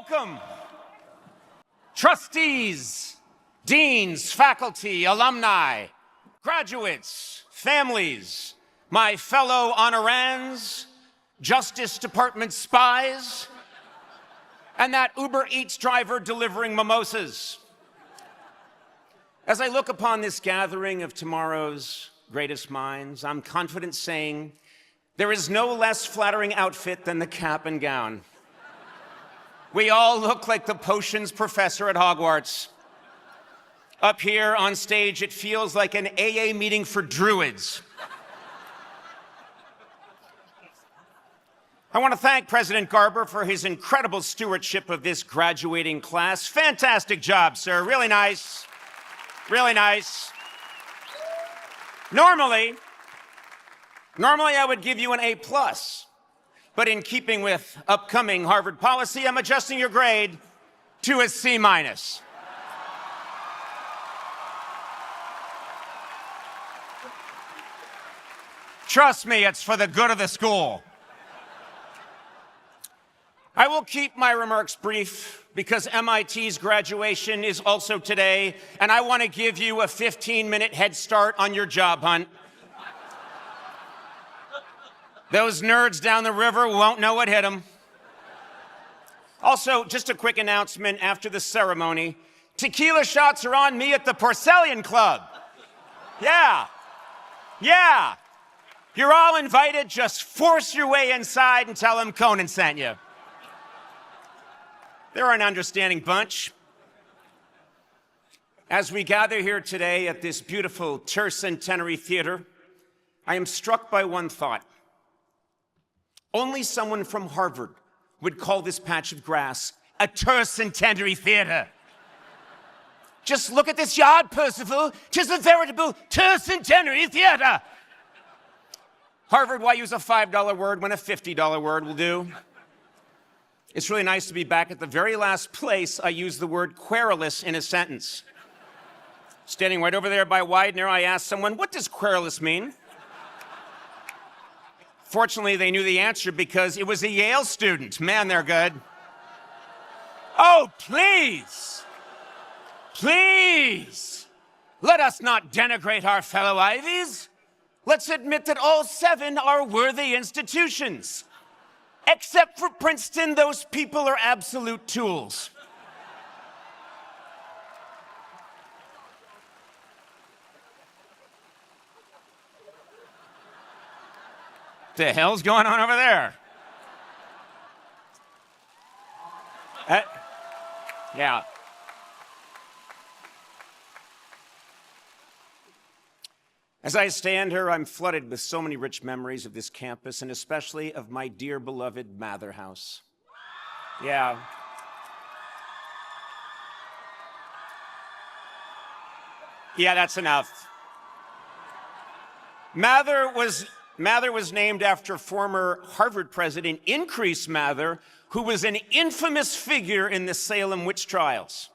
Welcome, trustees, deans, faculty, alumni, graduates, families, my fellow honorands, Justice Department spies, and that Uber Eats driver delivering mimosas. As I look upon this gathering of tomorrow's greatest minds, I'm confident saying there is no less flattering outfit than the cap and gown. We all look like the potions professor at Hogwarts. Up here on stage, it feels like an AA meeting for druids. I want to thank President Garber for his incredible stewardship of this graduating class. Fantastic job, sir. Really nice. Really nice. Normally, I would give you an A+. But in keeping with upcoming Harvard policy, I'm adjusting your grade to a C-. Trust me, it's for the good of the school. I will keep my remarks brief because MIT's graduation is also today, and I want to give you a 15-minute head start on your job hunt. Those nerds down the river won't know what hit them. Also, just a quick announcement after the ceremony. Tequila shots are on me at the Porcellian Club. Yeah. You're all invited. Just force your way inside and tell them Conan sent you. They're an understanding bunch. As we gather here today at this beautiful Tercentenary Theater, I am struck by one thought. Only someone from Harvard would call this patch of grass a Tercentenary Theater. Just look at this yard, Percival. 'Tis a veritable Tercentenary Theater. Harvard, why use a $5 word when a $50 word will do? It's really nice to be back at the very last place I used the word querulous in a sentence. Standing right over there by Widener, I asked someone, what does querulous mean? Fortunately, they knew the answer because it was a Yale student. Man, they're good. Oh, please. Let us not denigrate our fellow Ivies. Let's admit that all 7 are worthy institutions. Except for Princeton, those people are absolute tools. The hell's going on over there? Yeah. As I stand here, I'm flooded with so many rich memories of this campus, and especially of my dear beloved Mather House. Yeah. Yeah, that's enough. Mather was named after former Harvard president Increase Mather, who was an infamous figure in the Salem witch trials.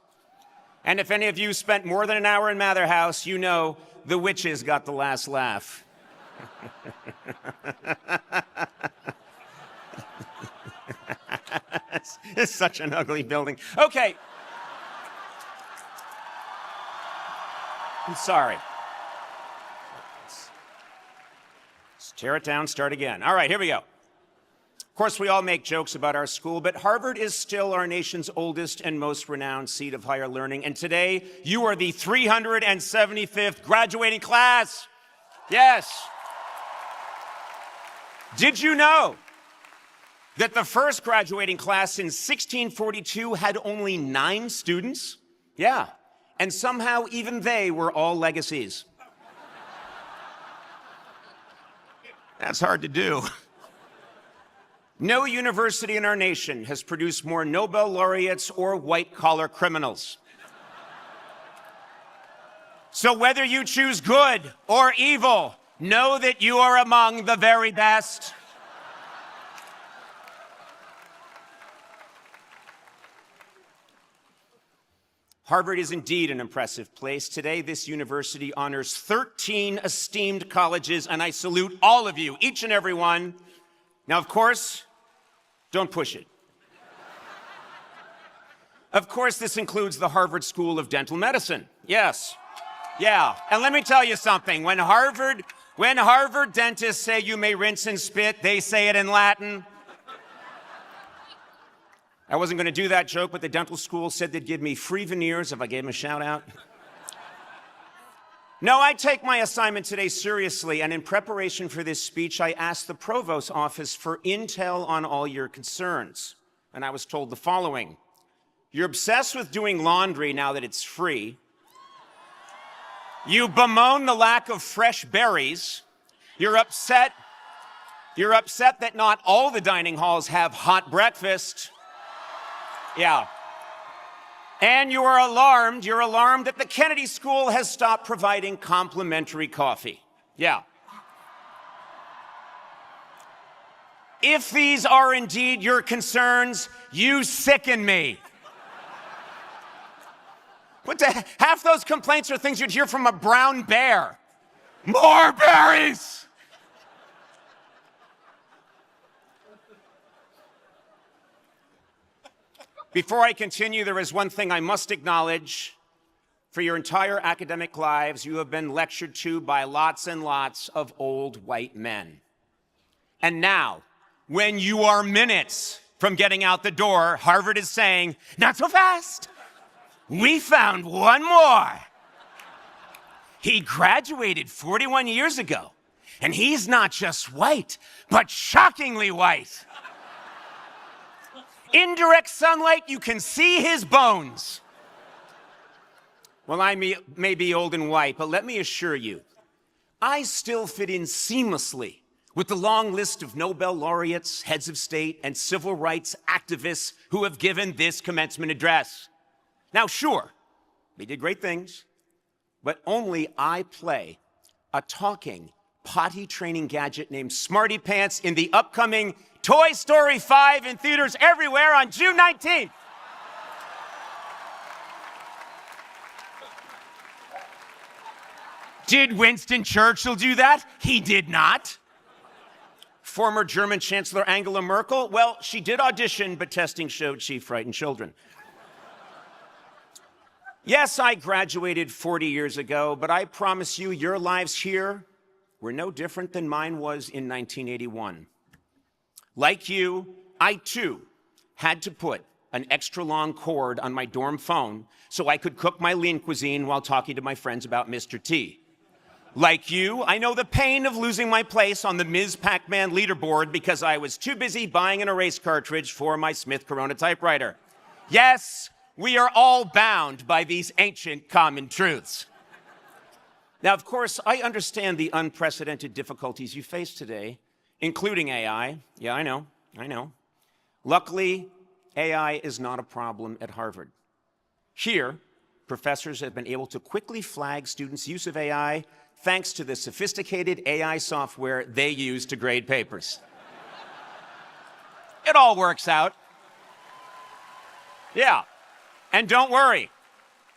And if any of you spent more than an hour in Mather House, you know the witches got the last laugh. It's such an ugly building. Okay. I'm sorry. Let's tear it down, start again. All right, here we go. Of course, we all make jokes about our school, but Harvard is still our nation's oldest and most renowned seat of higher learning. And today, you are the 375th graduating class. Yes. Did you know that the first graduating class in 1642 had only 9 students? Yeah. And somehow even they were all legacies. That's hard to do. No university in our nation has produced more Nobel laureates or white-collar criminals. So whether you choose good or evil, know that you are among the very best. Harvard is indeed an impressive place. Today, this university honors 13 esteemed colleges, and I salute all of you, each and every one. Now, of course, don't push it. Of course, this includes the Harvard School of Dental Medicine. Yes. Yeah. And let me tell you something. When Harvard dentists say you may rinse and spit, they say it in Latin. I wasn't going to do that joke, but the dental school said they'd give me free veneers if I gave them a shout out. No, I take my assignment today seriously, and in preparation for this speech, I asked the provost's office for intel on all your concerns. And I was told the following. You're obsessed with doing laundry now that it's free. You bemoan the lack of fresh berries. You're upset that not all the dining halls have hot breakfast. Yeah. And you're alarmed that the Kennedy School has stopped providing complimentary coffee. Yeah. If these are indeed your concerns, you sicken me. Half those complaints are things you'd hear from a brown bear. More berries! Before I continue, there is one thing I must acknowledge. For your entire academic lives, you have been lectured to by lots and lots of old white men. And now, when you are minutes from getting out the door, Harvard is saying, not so fast. We found one more. He graduated 41 years ago, and he's not just white, but shockingly white. In direct sunlight, you can see his bones. Well, I may be old and white, but let me assure you, I still fit in seamlessly with the long list of Nobel laureates, heads of state, and civil rights activists who have given this commencement address. Now, sure, they did great things, but only I play a talking, potty-training gadget named Smarty Pants in the upcoming Toy Story 5 in theaters everywhere on June 19th. Did Winston Churchill do that? He did not. Former German Chancellor Angela Merkel? Well, she did audition, but testing showed she frightened children. Yes, I graduated 40 years ago, but I promise you, your lives here were no different than mine was in 1981. Like you, I too had to put an extra long cord on my dorm phone so I could cook my lean cuisine while talking to my friends about Mr. T. Like you, I know the pain of losing my place on the Ms. Pac-Man leaderboard because I was too busy buying an erase cartridge for my Smith Corona typewriter. Yes, we are all bound by these ancient common truths. Now, of course, I understand the unprecedented difficulties you face today, including AI. Yeah, I know. Luckily, AI is not a problem at Harvard. Here, professors have been able to quickly flag students' use of AI thanks to the sophisticated AI software they use to grade papers. It all works out. Yeah. And don't worry.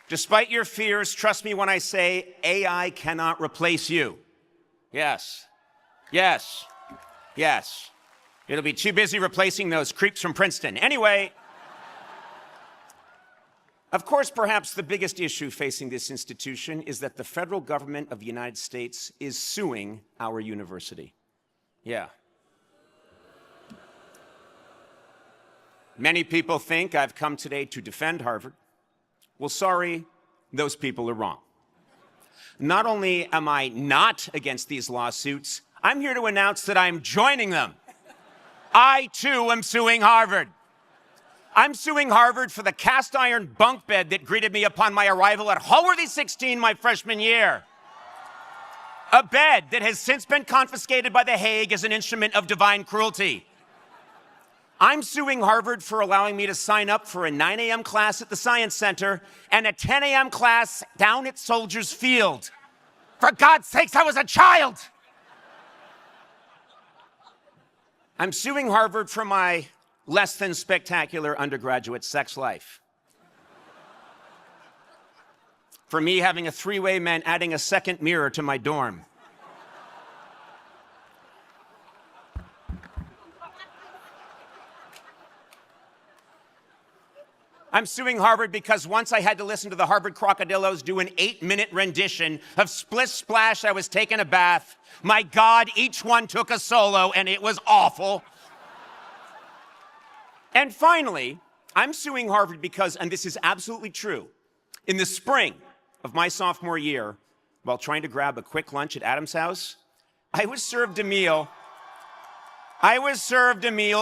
Despite your fears, trust me when I say AI cannot replace you. Yes. It'll be too busy replacing those creeps from Princeton. Anyway, of course, perhaps the biggest issue facing this institution is that the federal government of the United States is suing our university. Yeah. Many people think I've come today to defend Harvard. Well, sorry, those people are wrong. Not only am I not against these lawsuits, I'm here to announce that I'm joining them. I, too, am suing Harvard. I'm suing Harvard for the cast iron bunk bed that greeted me upon my arrival at Hallworthy 16 my freshman year. A bed that has since been confiscated by The Hague as an instrument of divine cruelty. I'm suing Harvard for allowing me to sign up for a 9 a.m. class at the Science Center and a 10 a.m. class down at Soldiers Field. For God's sakes, I was a child! I'm suing Harvard for my less than spectacular undergraduate sex life. For me having a three-way meant adding a second mirror to my dorm. I'm suing Harvard because once I had to listen to the Harvard Crocodillos do an 8-minute rendition of Splish Splash, I was taking a bath. My God, each one took a solo, and it was awful. And finally, I'm suing Harvard because, and this is absolutely true, in the spring of my sophomore year, while trying to grab a quick lunch at Adam's house, I was served a meal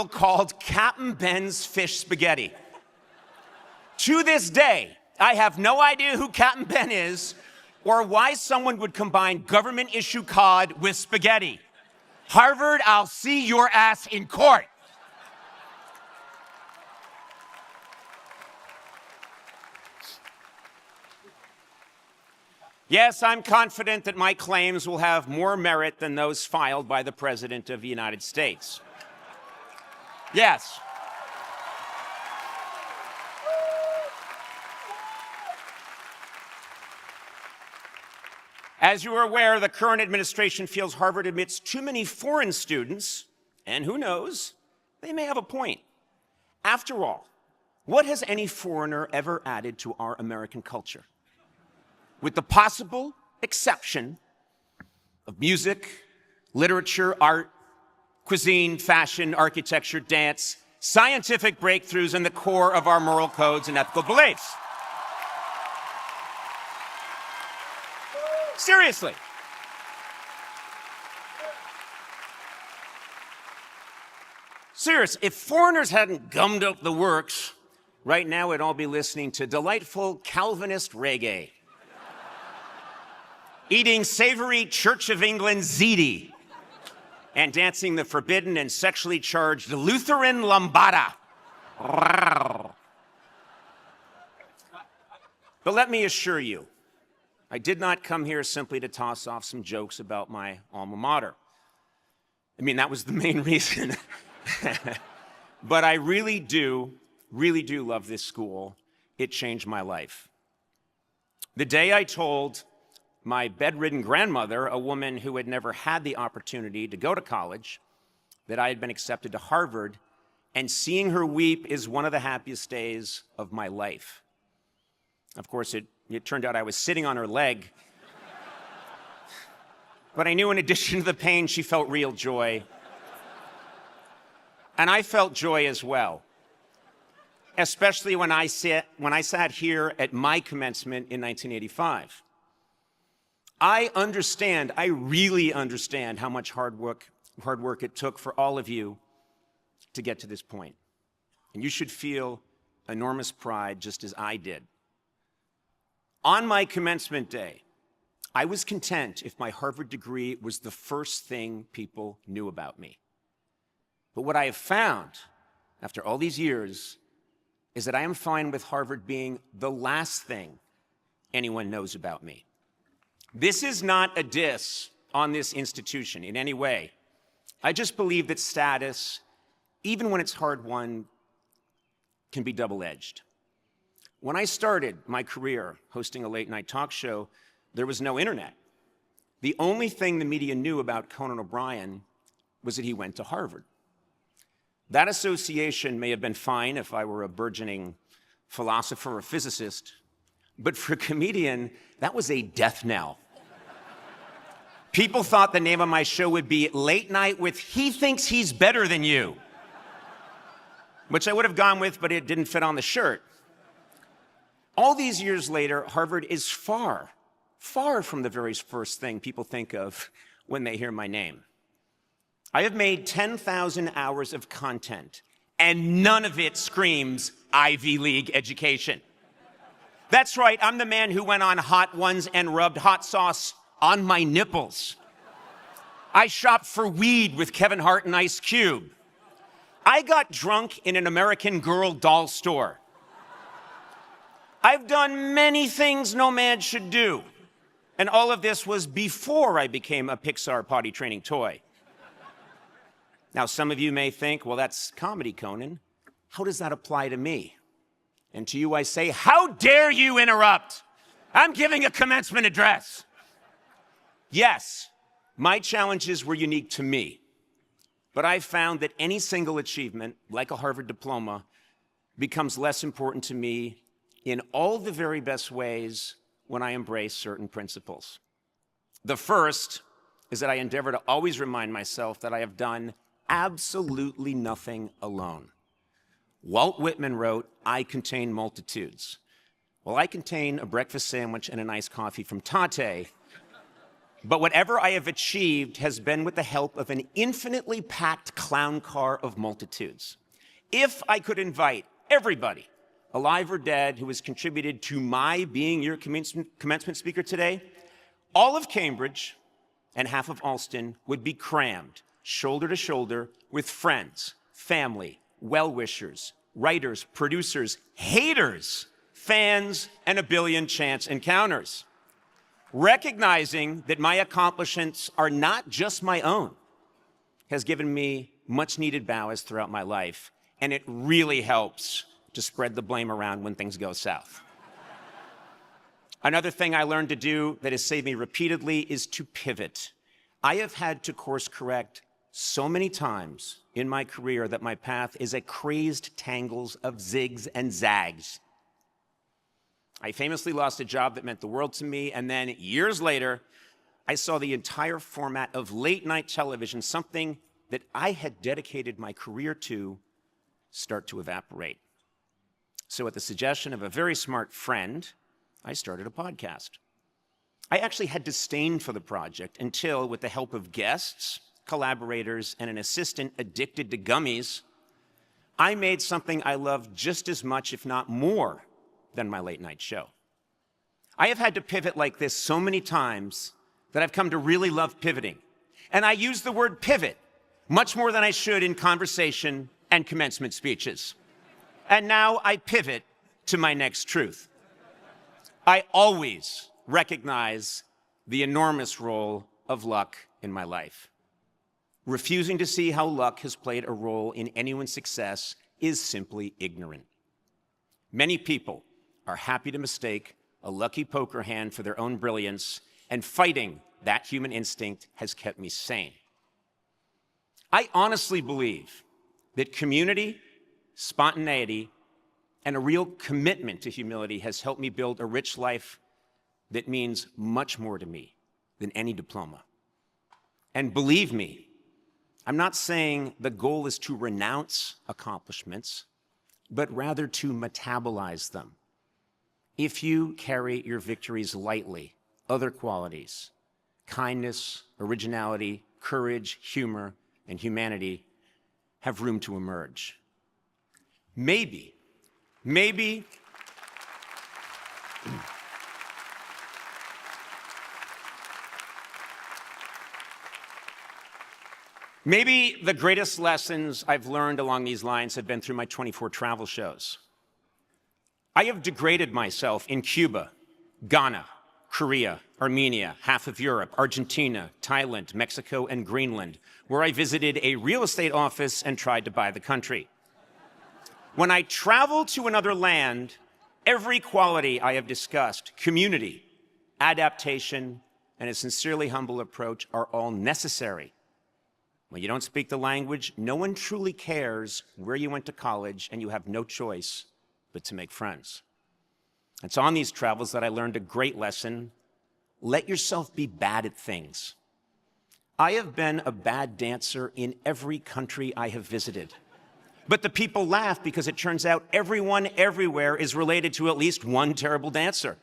called Captain Ben's Fish Spaghetti. To this day, I have no idea who Captain Ben is or why someone would combine government-issue cod with spaghetti. Harvard, I'll see your ass in court. Yes, I'm confident that my claims will have more merit than those filed by the President of the United States. Yes. As you are aware, the current administration feels Harvard admits too many foreign students, and who knows, they may have a point. After all, what has any foreigner ever added to our American culture? With the possible exception of music, literature, art, cuisine, fashion, architecture, dance, scientific breakthroughs, and the core of our moral codes and ethical beliefs. Seriously. Serious, if foreigners hadn't gummed up the works, right now we'd all be listening to delightful Calvinist reggae, eating savory Church of England ziti, and dancing the forbidden and sexually charged Lutheran lambada. But let me assure you, I did not come here simply to toss off some jokes about my alma mater. I mean, that was the main reason. But I really do love this school. It changed my life. The day I told my bedridden grandmother, a woman who had never had the opportunity to go to college, that I had been accepted to Harvard, and seeing her weep is one of the happiest days of my life. Of course, it turned out I was sitting on her leg. But I knew in addition to the pain, she felt real joy. And I felt joy as well, especially when I sat here at my commencement in 1985. I really understand how much hard work it took for all of you to get to this point. And you should feel enormous pride, just as I did. On my commencement day, I was content if my Harvard degree was the first thing people knew about me. But what I have found, after all these years, is that I am fine with Harvard being the last thing anyone knows about me. This is not a diss on this institution in any way. I just believe that status, even when it's hard-won, can be double-edged. When I started my career hosting a late-night talk show, there was no internet. The only thing the media knew about Conan O'Brien was that he went to Harvard. That association may have been fine if I were a burgeoning philosopher or physicist, but for a comedian, that was a death knell. People thought the name of my show would be Late Night with He Thinks He's Better Than You, which I would have gone with, but it didn't fit on the shirt. All these years later, Harvard is far, far from the very first thing people think of when they hear my name. I have made 10,000 hours of content, and none of it screams Ivy League education. That's right, I'm the man who went on Hot Ones and rubbed hot sauce on my nipples. I shopped for weed with Kevin Hart and Ice Cube. I got drunk in an American Girl doll store. I've done many things no man should do, and all of this was before I became a Pixar potty training toy. Now, some of you may think, well, that's comedy, Conan. How does that apply to me? And to you, I say, how dare you interrupt? I'm giving a commencement address. Yes, my challenges were unique to me, but I found that any single achievement, like a Harvard diploma, becomes less important to me in all the very best ways when I embrace certain principles. The first is that I endeavor to always remind myself that I have done absolutely nothing alone. Walt Whitman wrote, "I contain multitudes." Well, I contain a breakfast sandwich and an iced coffee from Tate, but whatever I have achieved has been with the help of an infinitely packed clown car of multitudes. If I could invite everybody, alive or dead, who has contributed to my being your commencement speaker today, all of Cambridge and half of Alston would be crammed, shoulder to shoulder, with friends, family, well-wishers, writers, producers, haters, fans, and a billion chance encounters. Recognizing that my accomplishments are not just my own has given me much-needed ballast throughout my life, and it really helps to spread the blame around when things go south. Another thing I learned to do that has saved me repeatedly is to pivot. I have had to course correct so many times in my career that my path is a crazed tangles of zigs and zags. I famously lost a job that meant the world to me, and then years later, I saw the entire format of late-night television, something that I had dedicated my career to, start to evaporate. So at the suggestion of a very smart friend, I started a podcast. I actually had disdain for the project until, with the help of guests, collaborators, and an assistant addicted to gummies, I made something I loved just as much, if not more, than my late-night show. I have had to pivot like this so many times that I've come to really love pivoting. And I use the word pivot much more than I should in conversation and commencement speeches. And now I pivot to my next truth. I always recognize the enormous role of luck in my life. Refusing to see how luck has played a role in anyone's success is simply ignorant. Many people are happy to mistake a lucky poker hand for their own brilliance, and fighting that human instinct has kept me sane. I honestly believe that community, spontaneity, and a real commitment to humility has helped me build a rich life that means much more to me than any diploma. And believe me, I'm not saying the goal is to renounce accomplishments, but rather to metabolize them. If you carry your victories lightly, other qualities, kindness, originality, courage, humor, and humanity have room to emerge. Maybe the greatest lessons I've learned along these lines have been through my 24 travel shows. I have degraded myself in Cuba, Ghana, Korea, Armenia, half of Europe, Argentina, Thailand, Mexico, and Greenland, where I visited a real estate office and tried to buy the country. When I travel to another land, every quality I have discussed, community, adaptation, and a sincerely humble approach are all necessary. When you don't speak the language, no one truly cares where you went to college, and you have no choice but to make friends. It's on these travels that I learned a great lesson. Let yourself be bad at things. I have been a bad dancer in every country I have visited. But the people laugh because it turns out everyone everywhere is related to at least one terrible dancer.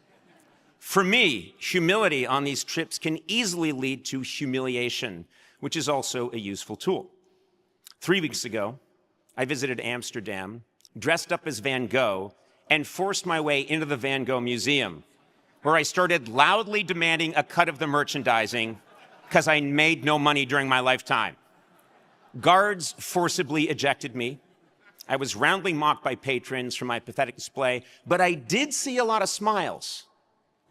For me, humility on these trips can easily lead to humiliation, which is also a useful tool. 3 weeks ago, I visited Amsterdam, dressed up as Van Gogh, and forced my way into the Van Gogh Museum, where I started loudly demanding a cut of the merchandising because I made no money during my lifetime. Guards forcibly ejected me. I was roundly mocked by patrons for my pathetic display, but I did see a lot of smiles,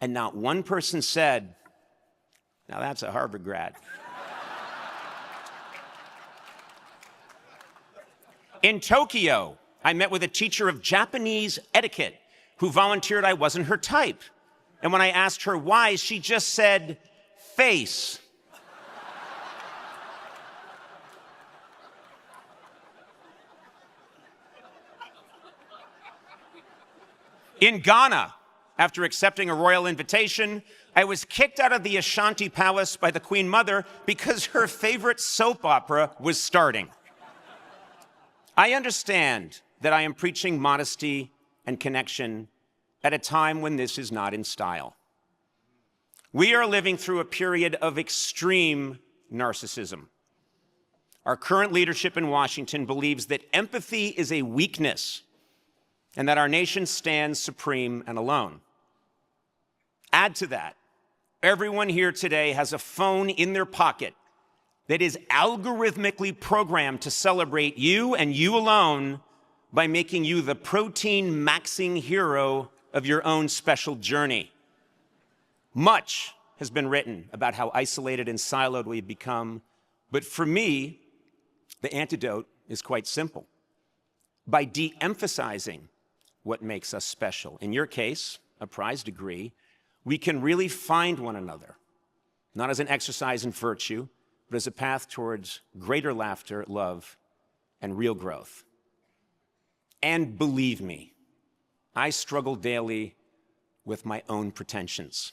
and not one person said, "Now that's a Harvard grad." In Tokyo, I met with a teacher of Japanese etiquette who volunteered I wasn't her type. And when I asked her why, she just said, "Face." In Ghana, after accepting a royal invitation, I was kicked out of the Ashanti Palace by the Queen Mother because her favorite soap opera was starting. I understand that I am preaching modesty and connection at a time when this is not in style. We are living through a period of extreme narcissism. Our current leadership in Washington believes that empathy is a weakness and that our nation stands supreme and alone. Add to that, everyone here today has a phone in their pocket that is algorithmically programmed to celebrate you and you alone by making you the protein-maxing hero of your own special journey. Much has been written about how isolated and siloed we've become, but for me, the antidote is quite simple. By de-emphasizing what makes us special, in your case, a prize degree, we can really find one another, not as an exercise in virtue, but as a path towards greater laughter, love, and real growth. And believe me, I struggle daily with my own pretensions.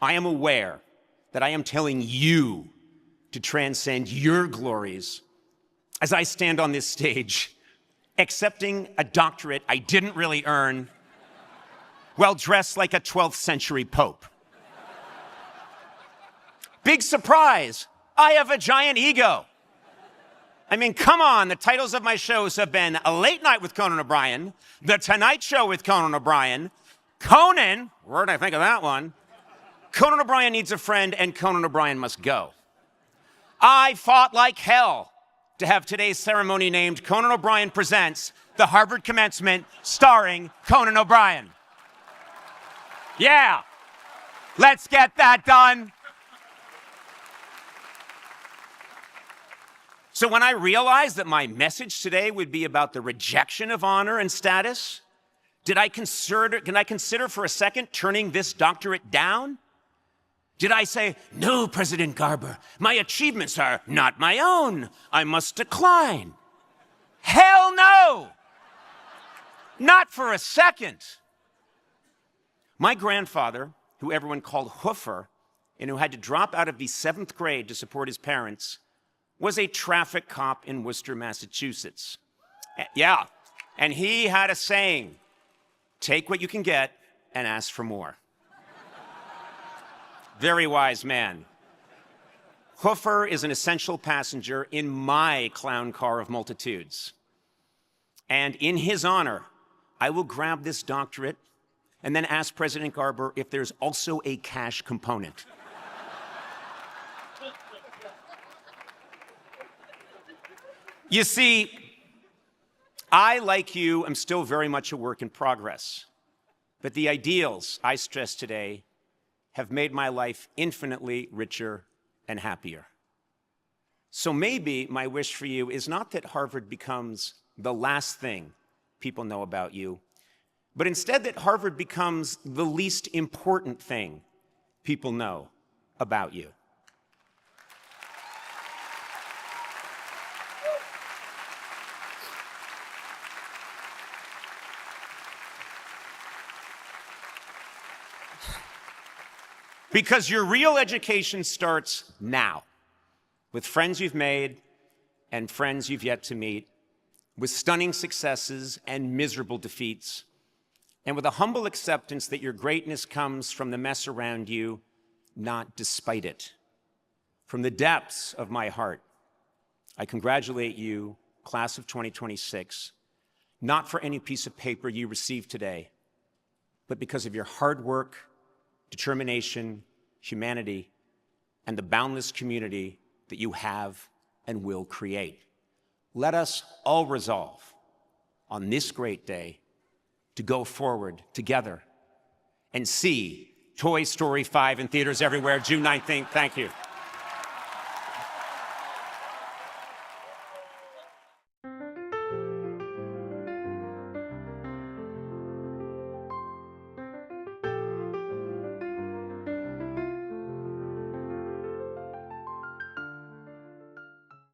I am aware that I am telling you to transcend your glories as I stand on this stage, accepting a doctorate I didn't really earn, while dressed like a 12th century pope. Big surprise, I have a giant ego. I mean, come on, the titles of my shows have been A Late Night with Conan O'Brien, The Tonight Show with Conan O'Brien, Conan, where did I think of that one? Conan O'Brien Needs a Friend, and Conan O'Brien Must Go. I fought like hell to have today's ceremony named Conan O'Brien Presents the Harvard Commencement starring Conan O'Brien. Yeah, let's get that done. So when I realized that my message today would be about the rejection of honor and status, can I consider for a second turning this doctorate down? Did I say, no, President Garber, my achievements are not my own. I must decline. Hell no! Not for a second. My grandfather, who everyone called Hoofer, and who had to drop out of the 7th grade to support his parents, was a traffic cop in Worcester, Massachusetts. Yeah, and he had a saying, take what you can get and ask for more. Very wise man. Hoofer is an essential passenger in my clown car of multitudes. And in his honor, I will grab this doctorate and then ask President Garber if there's also a cash component. You see, I, like you, am still very much a work in progress. But the ideals I stress today have made my life infinitely richer and happier. So maybe my wish for you is not that Harvard becomes the last thing people know about you, but instead that Harvard becomes the least important thing people know about you. Because your real education starts now, with friends you've made and friends you've yet to meet, with stunning successes and miserable defeats, and with a humble acceptance that your greatness comes from the mess around you, not despite it. From the depths of my heart, I congratulate you, class of 2026, not for any piece of paper you received today, but because of your hard work, determination, humanity, and the boundless community that you have and will create. Let us all resolve on this great day to go forward together and see Toy Story 5 in theaters everywhere, June 19th. Thank you.